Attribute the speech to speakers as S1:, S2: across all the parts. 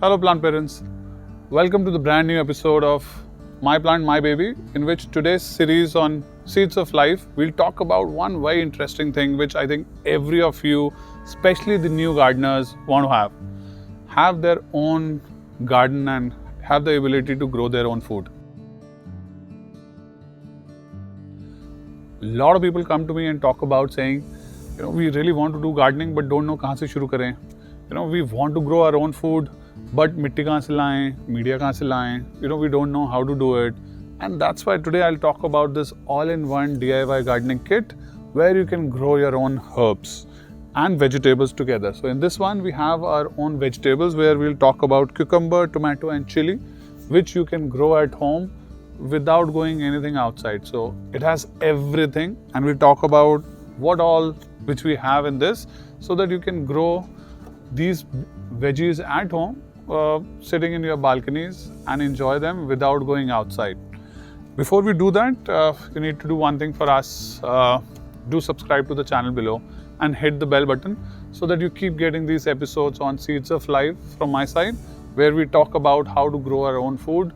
S1: Hello plant parents, welcome to the brand new episode of My Plant My Baby, in which today's series on Seeds of Life we'll talk about one very interesting thing which I think every of you, especially the new gardeners, want to have their own garden and have the ability to grow their own food. A lot of people come to me and talk about saying, we really want to do gardening but don't know कहाँ से शुरू करें. We want to grow our own food, but मिट्टी कहाँ से लाएं, media कहाँ से लाएं, we don't know how to do it. And that's why today I'll talk about this all-in-one DIY gardening kit where you can grow your own herbs and vegetables together. So in this one we have our own vegetables where we'll talk about cucumber, tomato and chili, which you can grow at home without going anything outside. So it has everything, and we'll talk about what all which we have in this so that you can grow these veggies at home, sitting in your balconies and enjoy them without going outside. Before we do that, you need to do one thing for us. Do subscribe to the channel below and hit the bell button so that you keep getting these episodes on Seeds of Life from my side, where we talk about how to grow our own food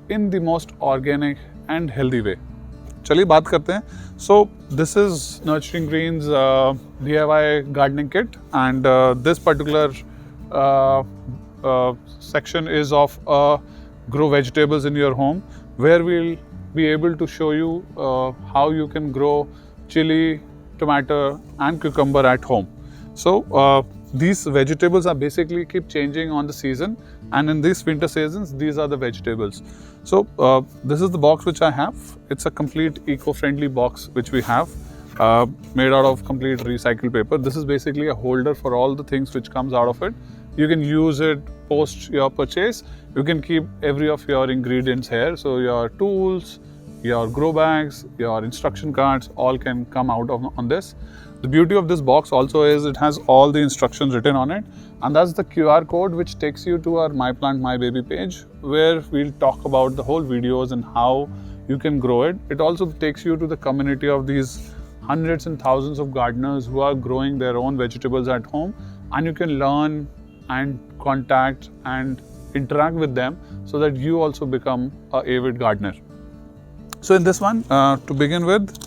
S1: in the most organic and healthy way. चलिए बात करते हैं. So this is Nurturing Greens DIY gardening kit, and this particular section is of grow vegetables in your home, where we'll be able to show you how you can grow chili, tomato and cucumber at home. So these vegetables are basically keep changing on the season, and in these winter seasons these are the vegetables. So this is the box which I have. It's a complete eco-friendly box which we have, made out of complete recycled paper. This is basically a holder for all the things which comes out of it. You can use it post your purchase. You can keep every of your ingredients here. So your tools, your grow bags, your instruction cards, all can come out on this. The beauty of this box also is it has all the instructions written on it, and that's the QR code which takes you to our My Plant My Baby page, where we'll talk about the whole videos and how you can grow it. It also takes you to the community of these hundreds and thousands of gardeners who are growing their own vegetables at home, and you can learn and contact and interact with them so that you also become an avid gardener. So in this one, to begin with,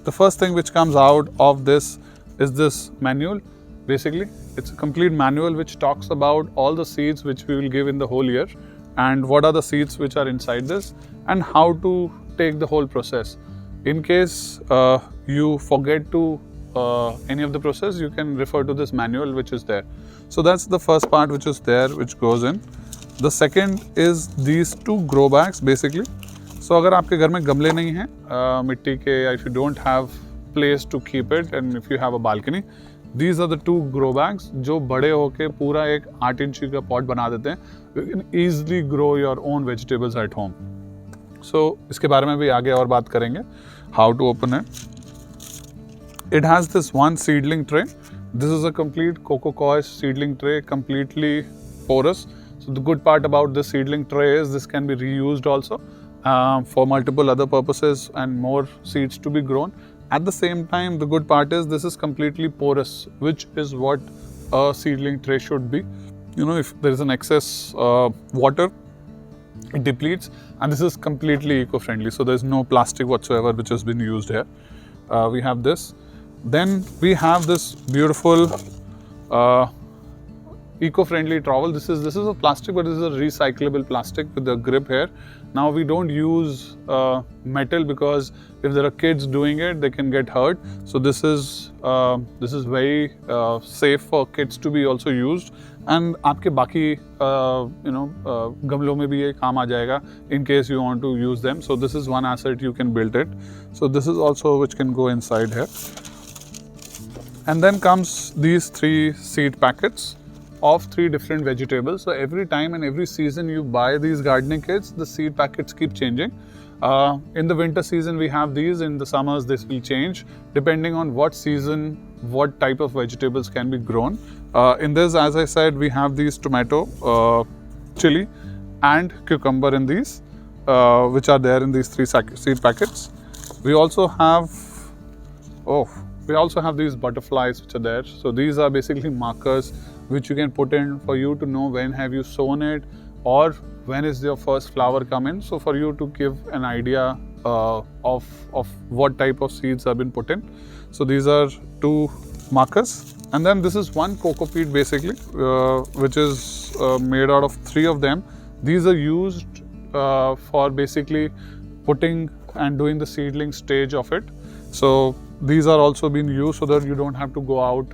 S1: the first thing which comes out of this is this manual. Basically, it's a complete manual which talks about all the seeds which we will give in the whole year, and what are the seeds which are inside this, and how to take the whole process. In case you forget to any of the process, you can refer to this manual which is there. So that's the first part which is there, which goes in. The second is these two grow bags basically. So अगर आपके घर में गमले नहीं हैं मिट्टी के, या if you don't have place to keep it, and if you have a balcony, these are the two grow bags जो बड़े होके पूरा एक 8 इंची का पॉट बना देते हैं. You can easily grow your own vegetables at home. So इसके बारे में भी आगे और बात करेंगे. How to open it. It has this one seedling tray. This is a complete coco coir seedling tray, completely porous. So the good part about this seedling tray is this can be reused also for multiple other purposes and more seeds to be grown. At the same time, the good part is this is completely porous, which is what a seedling tray should be. If there is an excess water, it depletes, and this is completely eco-friendly. So there's no plastic whatsoever which has been used here. We have this. Then we have this beautiful eco-friendly trowel. This is a plastic, but this is a recyclable plastic with a grip here. Now we don't use metal because if there are kids doing it, they can get hurt. So this is very safe for kids to be also used. And आपके बाकी गमलों में भी ये काम आ जाएगा in case you want to use them. So this is one asset you can build it. So this is also which can go inside here. And then comes these 3 seed packets of 3 different vegetables. So every time and every season you buy these gardening kits, the seed packets keep changing. In the winter season we have these, in the summers this will change depending on what season, what type of vegetables can be grown. In this, as I said, we have these tomato, chili and cucumber in these, which are there in these 3 seed packets. We also have these butterflies which are there. So these are basically markers which you can put in for you to know when have you sown it or when is your first flower come in. So for you to give an idea of what type of seeds have been put in. So these are 2 markers, and then this is 1 coco peat basically, which is made out of 3 of them. These are used for basically putting and doing the seedling stage of it. So these are also being used so that you don't have to go out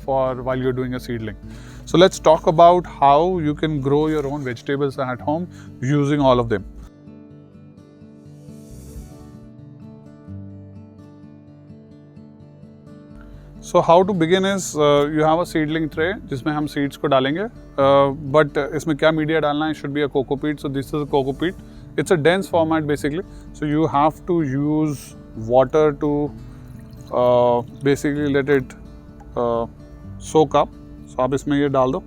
S1: while you're doing a seedling. So let's talk about how you can grow your own vegetables at home using all of them. So how to begin is you have a seedling tray जिसमें हम seeds को डालेंगे, but इसमें क्या media डालना है, should be a coco peat. So this is a coco peat. It's a dense format basically. So you have to use water to basically let it soak up. So आप इसमें ये डाल दो.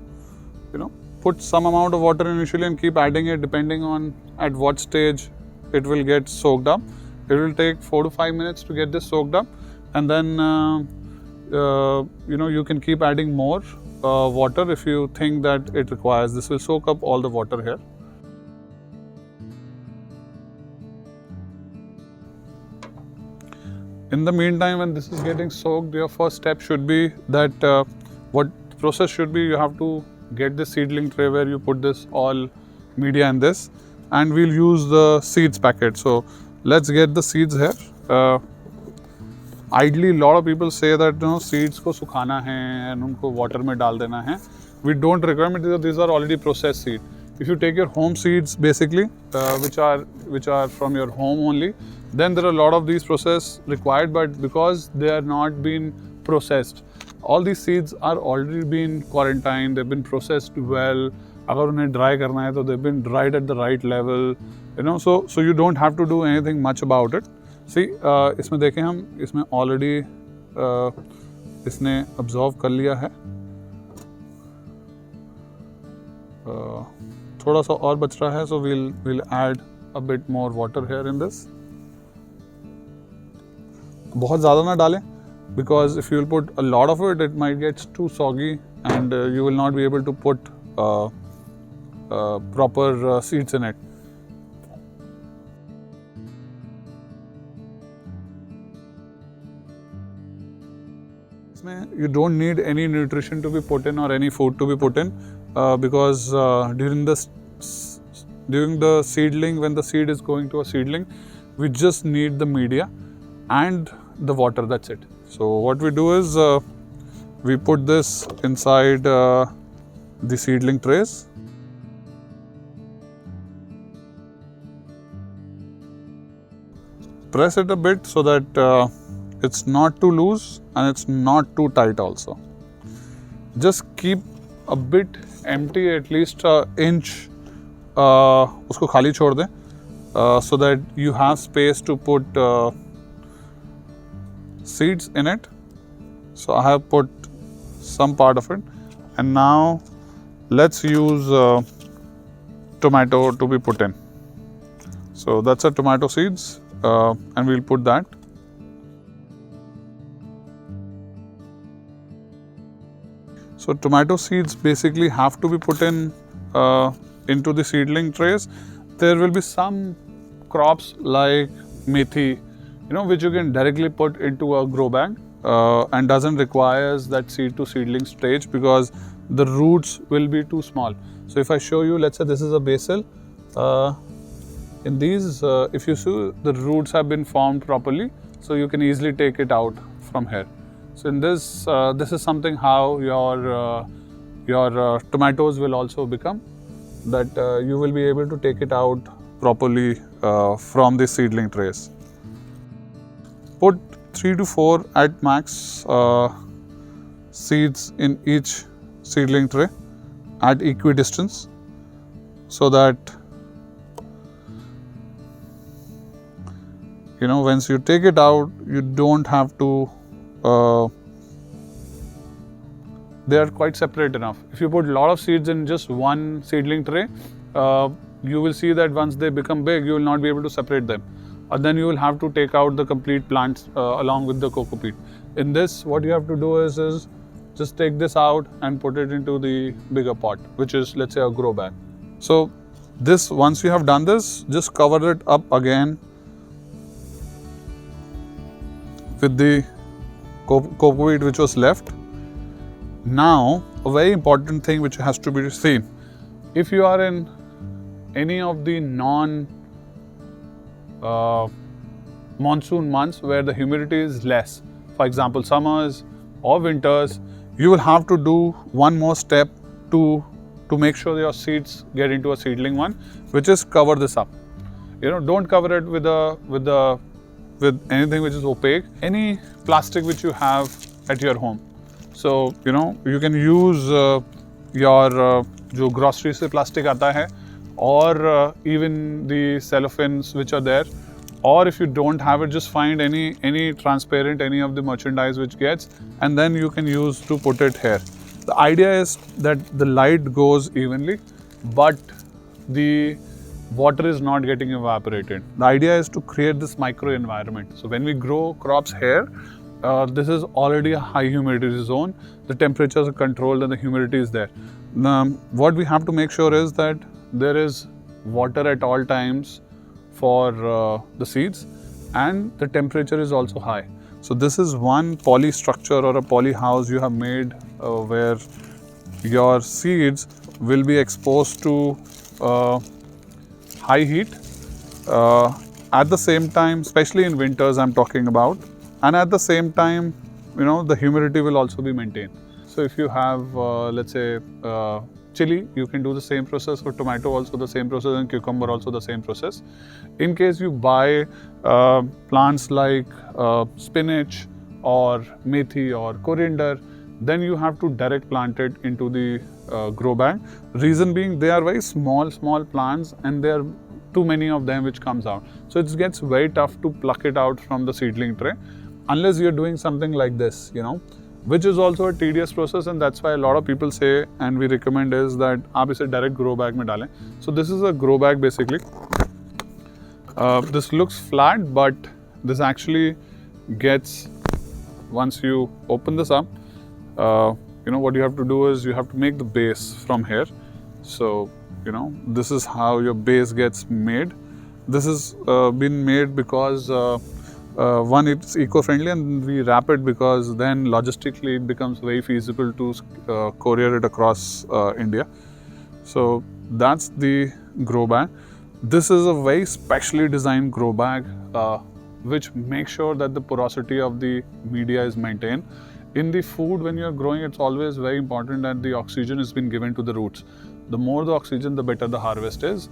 S1: You know, put some amount of water initially and keep adding it depending on at what stage it will get soaked up. It will take 4 to 5 minutes to get this soaked up, and then you know, you can keep adding more water if you think that it requires. This will soak up all the water here. In the meantime, when this is getting soaked, your first step should be that what process should be, you have to get the seedling tray where you put this all media in this, and we'll use the seeds packet. So let's get the seeds here. Ideally, a lot of people say that seeds को सुखाना है and उनको water में डाल देना है. We don't recommend it because these are already processed seeds. If you take your home seeds basically, which are from your home only, then there are a lot of these process required, but because they are not being processed, all these seeds are already been quarantined, they've been processed well. अगर उन्हें dry करना है तो they've been dried at the right level, you know, so you don't have to do anything much about it. See, इसमें देखें हम, इसमें already इसने absorb कर लिया है. थोड़ा सा और बच रहा है, so we'll add a bit more water here in this. बहुत ज़्यादा ना डालें, because if you will put a lot of it, it might get too soggy and you will not be able to put proper seeds in it. You don't need any nutrition to be put in or any food to be put in, because during the seedling, when the seed is going to a seedling, we just need the media and the water, that's it. So what we do is we put this inside the seedling trays. Press it a bit so that it's not too loose and it's not too tight also. Just keep a bit empty, at least an inch, उसको खाली छोड़ दें, so that you have space to put seeds in it. So I have put some part of it, and now let's use tomato to be put in. So that's a tomato seeds, and we'll put that. So tomato seeds basically have to be put in into the seedling trays. There will be some crops like methi, which you can directly put into a grow bag and doesn't require that seed to seedling stage because the roots will be too small. So if I show you, let's say this is a basil. In these, if you see, the roots have been formed properly, so you can easily take it out from here. So in this, this is something how your tomatoes will also become, that you will be able to take it out properly from the seedling trays. Put 3 to 4 at max seeds in each seedling tray at equidistance, so that once you take it out, you don't have to they are quite separate enough. If you put a lot of seeds in just one seedling tray, you will see that once they become big, you will not be able to separate them. And then you will have to take out the complete plants along with the coco peat. In this, what you have to do is just take this out and put it into the bigger pot, which is, let's say, a grow bag. So this, once you have done this, just cover it up again with the cocoa which was left. Now, a very important thing which has to be seen. If you are in any of the monsoon months where the humidity is less, for example summers or winters, you will have to do one more step to make sure your seeds get into a seedling one, which is cover this up. Don't cover it with anything which is opaque, any plastic which you have at your home. So you can use your जो grocery से plastic आता है, or even the cellophanes which are there, or if you don't have it, just find any transparent, any of the merchandise which gets, and then you can use to put it here. The idea is that the light goes evenly, but the water is not getting evaporated. The idea is to create this micro environment. So when we grow crops here, this is already a high humidity zone. The temperatures are controlled and the humidity is there. What we have to make sure is that there is water at all times for the seeds, and the temperature is also high. So this is one poly structure or a poly house you have made where your seeds will be exposed to high heat at the same time, especially in winters I'm talking about, and at the same time, the humidity will also be maintained. So if you have, let's say, chili, you can do the same process. For tomato also the same process, and cucumber also the same process. In case you buy plants like spinach or methi or coriander, then you have to direct plant it into the grow bag. Reason being, they are very small plants, and there are too many of them which comes out. So it gets very tough to pluck it out from the seedling tray, unless you're doing something like this, which is also a tedious process, and that's why a lot of people say, and we recommend, is that आप इसे direct grow bag में डालें. So this is a grow bag basically. This looks flat, but this actually gets, once you open this up, what you have to do is you have to make the base from here. So this is how your base gets made. This has been made because one, it's eco-friendly, and we wrap it because then logistically it becomes very feasible to courier it across India. So that's the grow bag. This is a very specially designed grow bag which makes sure that the porosity of the media is maintained. In the food, when you are growing, it's always very important that the oxygen has been given to the roots. The more the oxygen, the better the harvest is.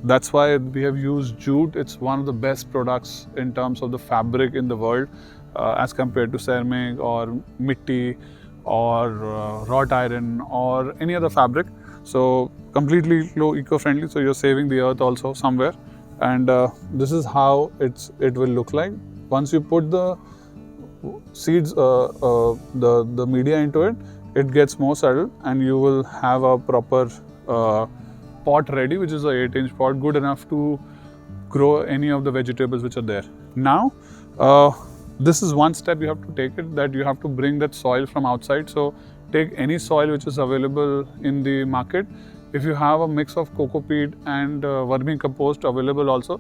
S1: That's why we have used jute. It's one of the best products in terms of the fabric in the world as compared to ceramic or mitti or wrought iron or any other fabric. So completely eco-friendly, so you're saving the earth also somewhere. And this is how it will look like. Once you put the seeds, the media into it, it gets more settled, and you will have a proper pot ready, which is a 8-inch pot, good enough to grow any of the vegetables which are there. Now, this is one step you have to take it, that you have to bring that soil from outside. So take any soil which is available in the market. If you have a mix of coco peat and vermicompost available also.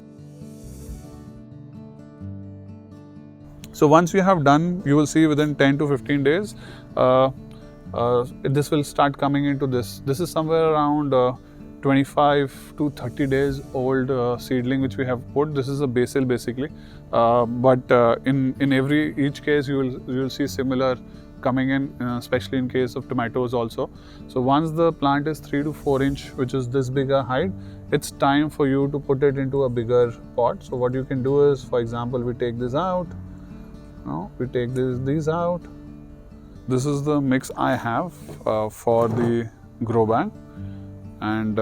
S1: So once you have done, you will see within 10 to 15 days, this will start coming into this. This is somewhere around 25 to 30 days old seedling which we have put. This is a basil basically, but in each case you will see similar coming in, especially in case of tomatoes also. So once the plant is 3 to 4 inch, which is this bigger height, it's time for you to put it into a bigger pot. So what you can do is, for example, we take this out. We take these out. This is the mix I have for the grow bag, and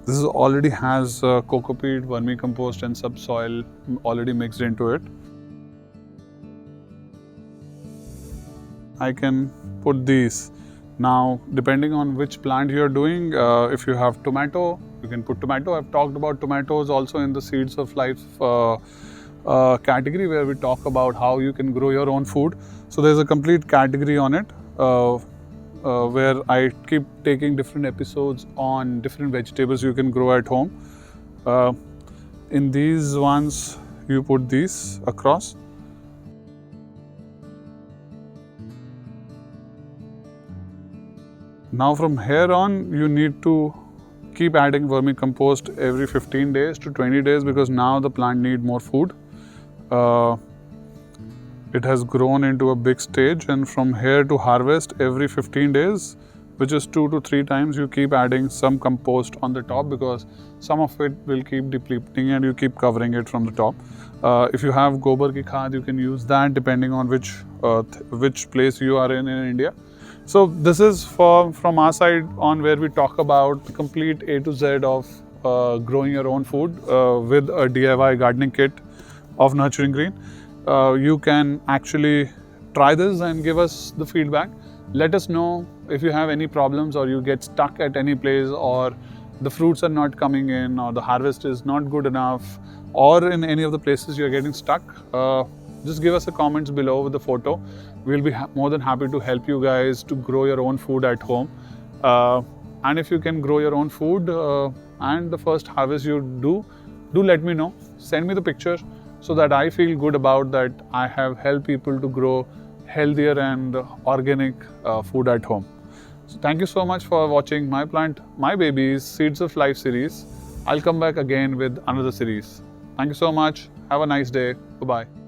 S1: this is already has coco peat, vermicompost and subsoil already mixed into it. I can put these. Now, depending on which plant you are doing, if you have tomato, you can put tomato. I've talked about tomatoes also in the Seeds of Life category where we talk about how you can grow your own food. So there's a complete category on it where I keep taking different episodes on different vegetables you can grow at home. In these ones, you put these across. Now from here on, you need to keep adding vermicompost every 15 days to 20 days because now the plant needs more food. It has grown into a big stage, and from here to harvest every 15 days, which is 2 to 3 times, you keep adding some compost on the top because some of it will keep depleting and you keep covering it from the top. If you have gobar ki khaad, you can use that depending on which place you are in India. So this is from our side on where we talk about the complete A to Z of growing your own food with a DIY gardening kit of Nurturing Green. You can actually try this and give us the feedback. Let us know if you have any problems or you get stuck at any place or the fruits are not coming in or the harvest is not good enough or in any of the places you're getting stuck. Just give us a comments below with the photo. We'll be more than happy to help you guys to grow your own food at home. And if you can grow your own food and the first harvest you do let me know. Send me the picture so that I feel good about that I have helped people to grow healthier and organic food at home. So thank you so much for watching My Plant, My Babies Seeds of Life series. I'll come back again with another series. Thank you so much. Have a nice day. Bye-bye.